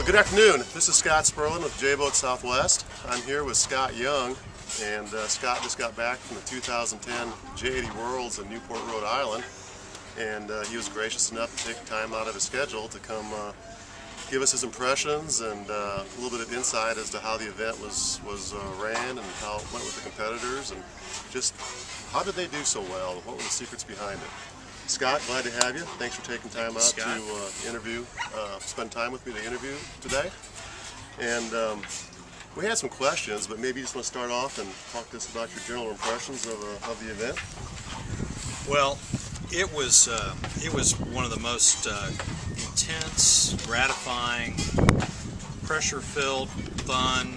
Good afternoon. This is Scott Sperlin with J-Boat Southwest. I'm here with Scott Young, and Scott just got back from the 2010 J80 Worlds in Newport, Rhode Island, and he was gracious enough to take time out of his schedule to come give us his impressions and a little bit of insight as to how the event was ran and how it went with the competitors, and just how did they do so well? What were the secrets behind it? Scott, glad to have you. Thanks for taking time out to interview, spend time with me to interview today. And we had some questions, but maybe you just want to start off and talk to us about your general impressions of the event. Well, it was one of the most intense, gratifying, pressure-filled, fun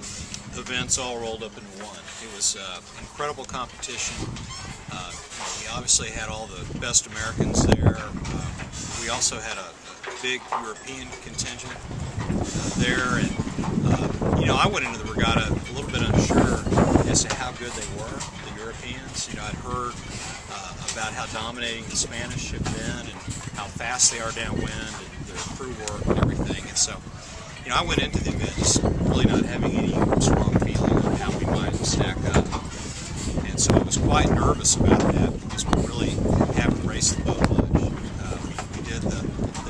events all rolled up into one. It was incredible competition. We obviously had all the best Americans there. We also had a big European contingent there, and I went into the regatta a little bit unsure as to how good they were, the Europeans. I'd heard about how dominating the Spanish have been and how fast they are downwind and their crew work and everything. And so, I went into the event just really not having any strong feeling on how we might stack up. And so I was quite nervous about that because we really haven't raced the boat much. We did the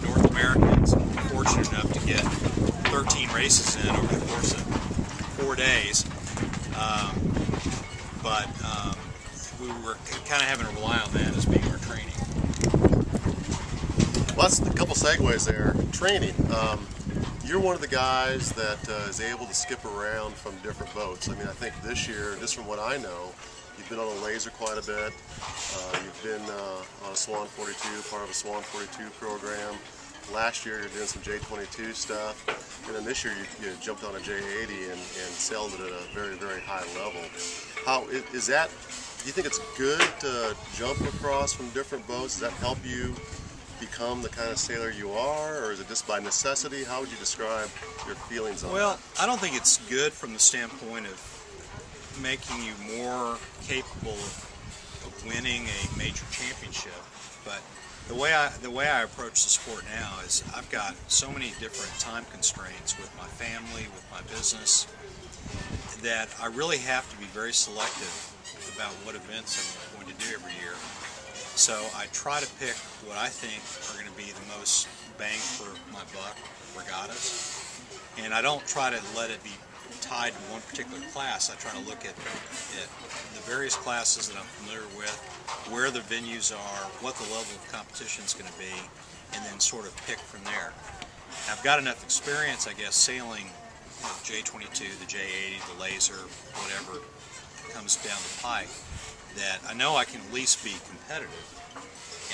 North Americans, and we were fortunate enough to get 13 races in over the course of 4 days. But we were kind of having to rely on that as being our training. Well, that's a couple segues there. Training. You're one of the guys that is able to skip around from different boats. I mean, I think this year, just from what I know, you've been on a laser quite a bit. You've been on a Swan 42, part of a Swan 42 program. Last year you're doing some J22 stuff, and then this year you jumped on a J80 and sailed it at a very, very high level. How is that? Do you think it's good to jump across from different boats? Does that help you become the kind of sailor you are, or is it just by necessity? How would you describe your feelings on that? Well, I don't think it's good from the standpoint of making you more capable of winning a major championship, but the way I approach the sport now is I've got so many different time constraints with my family, with my business, that I really have to be very selective about what events I'm going to do every year. So I try to pick what I think are going to be the most bang for my buck regattas, and I don't try to let it be tied to one particular class. I try to look at the various classes that I'm familiar with, where the venues are, what the level of competition is going to be, and then sort of pick from there. I've got enough experience, I guess, sailing J22, the J80, the laser, whatever comes down the pike, that I know I can at least be competitive.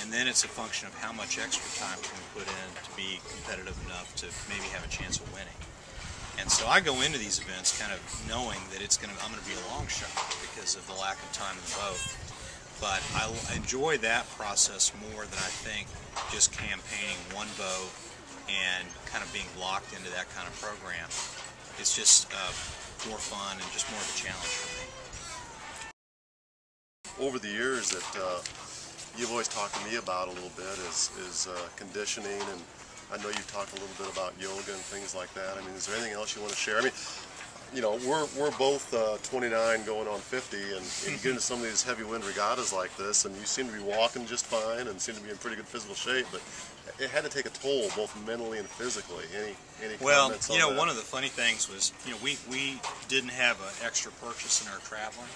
And then it's a function of how much extra time can we put in to be competitive enough to maybe have a chance of winning. And so I go into these events kind of knowing that I'm going to be a long shot because of the lack of time in the boat. But I enjoy that process more than I think just campaigning one boat and kind of being locked into that kind of program. It's just more fun and just more of a challenge for me. Over the years that you've always talked to me about a little bit is conditioning, and I know you've talked a little bit about yoga and things like that. I mean, is there anything else you want to share? I mean, we're both 29 going on 50, and you get into some of these heavy wind regattas like this, and you seem to be walking just fine and seem to be in pretty good physical shape, but it had to take a toll both mentally and physically. Any comments on that? One of the funny things was, we didn't have an extra purchase in our traveling.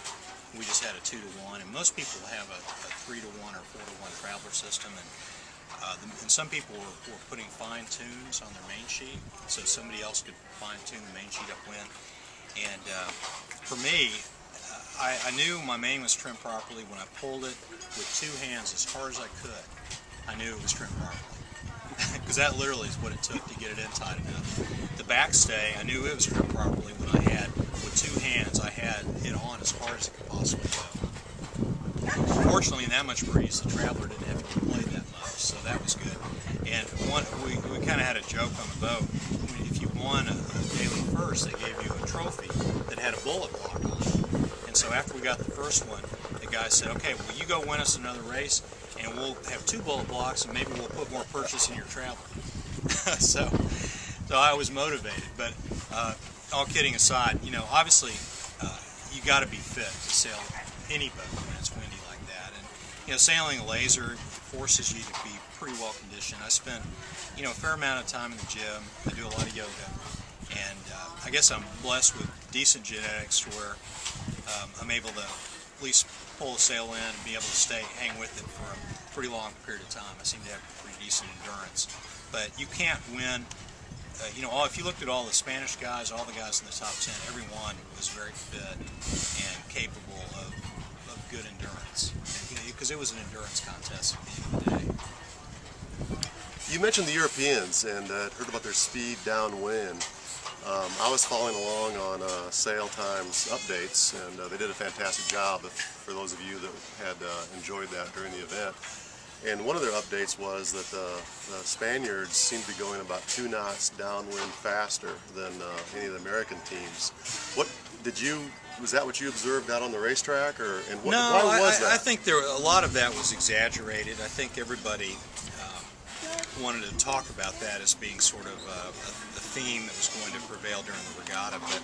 We just had a 2-to-1, and most people have a 3-to-1 or 4-to-1 traveler system, and some people were putting fine tunes on their main sheet, so somebody else could fine tune the main sheet upwind. And for me, I knew my main was trimmed properly when I pulled it with 2 hands as hard as I could. I knew it was trimmed properly, because that literally is what it took to get it in tight enough. The backstay, I knew it was trimmed properly when I had, with 2 hands, I had it on as hard as it could possibly fortunately, in that much breeze, the Traveler didn't have to play that much, so that was good. And we kind of had a joke on the boat. If you won a daily first, they gave you a trophy that had a bullet block on it. And so after we got the first one, the guy said, "Okay, well, you go win us another race, and we'll have 2 bullet blocks, and maybe we'll put more purchase in your Traveler." so I was motivated. But all kidding aside, obviously you got to be fit to sail any boat when it's windy like that. And sailing a laser forces you to be pretty well conditioned. I spent a fair amount of time in the gym. I do a lot of yoga, and I guess I'm blessed with decent genetics to where I'm able to at least pull a sail in and be able to hang with it for a pretty long period of time. I seem to have pretty decent endurance. But you can't win. If you looked at all the Spanish guys, all the guys in the top 10, every one was very fit and capable of good endurance. Because it was an endurance contest at the end of the day. You mentioned the Europeans and heard about their speed downwind. I was following along on sail times updates, and they did a fantastic job for those of you that had enjoyed that during the event. And one of their updates was that the Spaniards seemed to be going about 2 knots downwind faster than any of the American teams. Was that what you observed out on the racetrack, why was that? I think a lot of that was exaggerated. I think everybody wanted to talk about that as being sort of a theme that was going to prevail during the regatta. But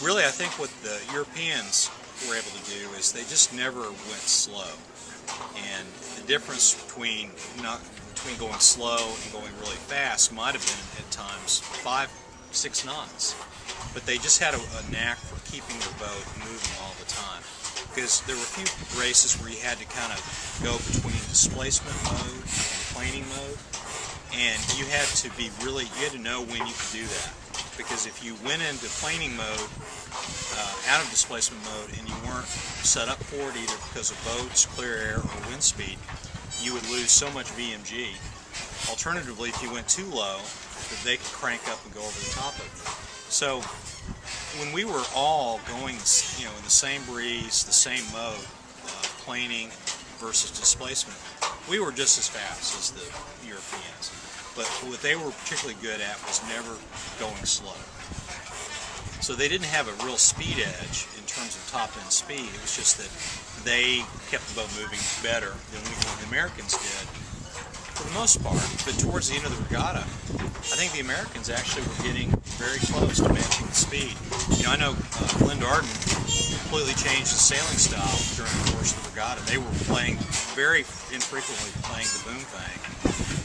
really, I think what the Europeans were able to do is they just never went slow. And the difference between going slow and going really fast might have been at times 5-6 knots. But they just had a knack for keeping their boat moving all the time. Because there were a few races where you had to kind of go between displacement mode and planing mode. And you had to know when you could do that. Because if you went into planing mode, out of displacement mode, and you weren't set up for it either because of boats, clear air, or wind speed, you would lose so much VMG. Alternatively, if you went too low, that they could crank up and go over the top of you. So when we were all going, in the same breeze, the same mode, planing versus displacement, we were just as fast as the Europeans. But what they were particularly good at was never going slow. So they didn't have a real speed edge in terms of top-end speed. It was just that they kept the boat moving better than the Americans did for the most part. But towards the end of the regatta, I think the Americans actually were getting very close to matching the speed. I know Glenn Darden completely changed his sailing style during the course of the regatta. They were very infrequently playing the boom bang.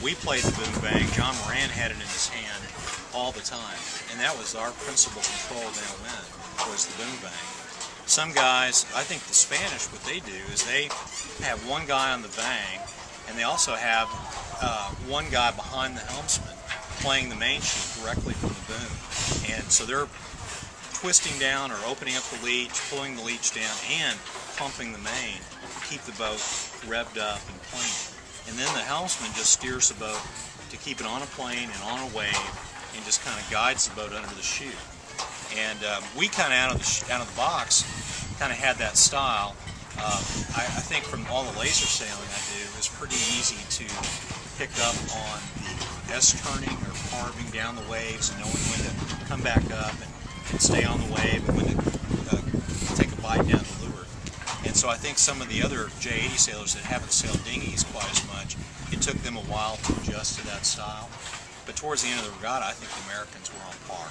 We played the boom bang. John Moran had it in his hand all the time, and that was our principal control downwind, was the boom bang. Some guys, I think the Spanish, what they do is they have one guy on the bang, and they also have one guy behind the helmsman playing the main sheet directly from the boom. And so they're twisting down or opening up the leech, pulling the leech down, and pumping the main to keep the boat revved up and planing. And then the helmsman just steers the boat to keep it on a plane and on a wave, and just kind of guides the boat under the chute. And we kind of out of the box kind of had that style. I think from all the laser sailing I do, it's pretty easy to pick up on the S-turning or carving down the waves and knowing when to come back up and stay on the wave, and when to take a bite down the lure. And so I think some of the other J80 sailors that haven't sailed dinghies quite as much, it took them a while to adjust to that style. But towards the end of the regatta, I think the Americans were on par.